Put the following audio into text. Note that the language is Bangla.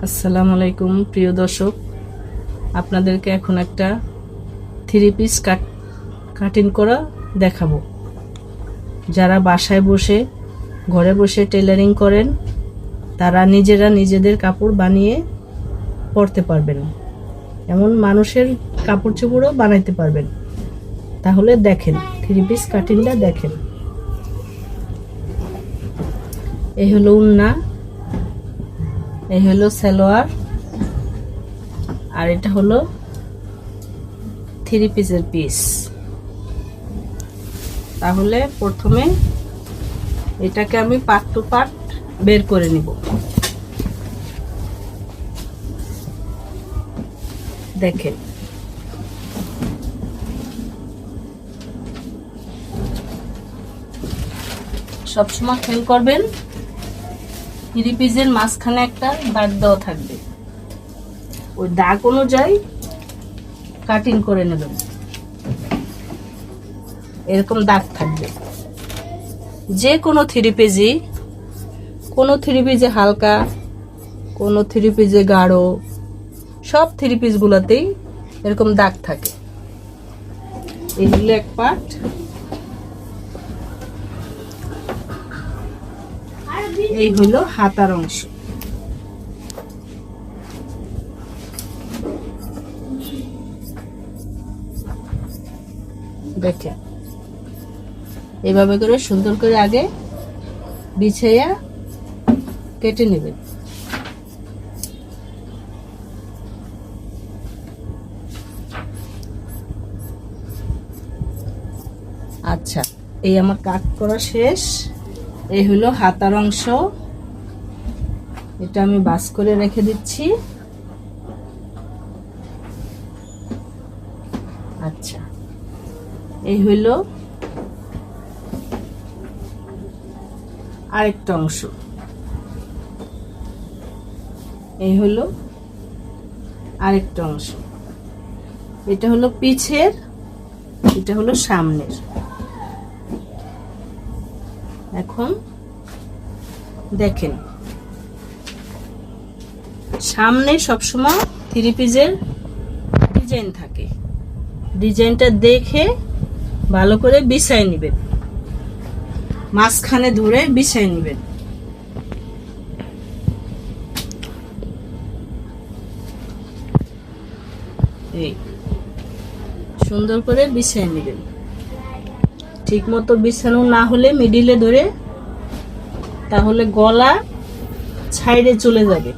আসসালামু আলাইকুম প্রিয় দর্শক, আপনাদেরকে এখন একটা থ্রি পিস কাটিং করা দেখাবো। যারা বাসায় বসে ঘরে বসে টেলারিং করেন তারা নিজেরা নিজেদের কাপড় বানিয়ে পরতে পারবেন, এমন মানুষের কাপড় চোপড়ও বানাইতে পারবেন। তাহলে দেখেন থ্রি পিস কাটিংটা দেখেন। এই হলো উন্না, এই হলো সালোয়ার, আর এটা হলো থ্রি পিসের পিস। তাহলে প্রথমে এটাকে আমি পার্ট টু পার্ট বের করে নিব। দেখেন সবসময় খেয়াল করবেন থ্রি পিসের মাঝখানে একটা দাগ দেওয়া থাকবে, ওই দাগ অনুযায়ী কাটিং করে নেবেন। এরকম দাগ থাকবে। যে কোনো থ্রি পিসে হালকা, কোনো থ্রি পিসে গাঢ়, সব থ্রি পিস গুলাতেই এরকম দাগ থাকে। এই হলো এক পার্ট। এই হলো হাতার অংশ। দেখেন এইভাবে করে সুন্দর করে আগে বিছাইয়া কেটে নেবেন। আচ্ছা, এই আমার কাট করা শেষ। এই হলো হাতার অংশ, এটা আমি বাস করে রেখে দিচ্ছি। আচ্ছা, এই হলো আরেকটা অংশ। এই হলো আরেকটা অংশ। এটা হলো পিছের, এটা হলো সামনের। এখন দেখেন সামনে সবসময় থ্রি পিসের ডিজাইন থাকে। ডিজাইনটা দেখে ভালো করে বিছাই নেবেন, মাঝখানে ধরে বিছাই নেবেন। এই সুন্দর করে বিছাই নেবেন। ঠিক মতো বিছানো না হলে মিডিলে ধরে, তাহলে গলা সাইডে চলে যাবে।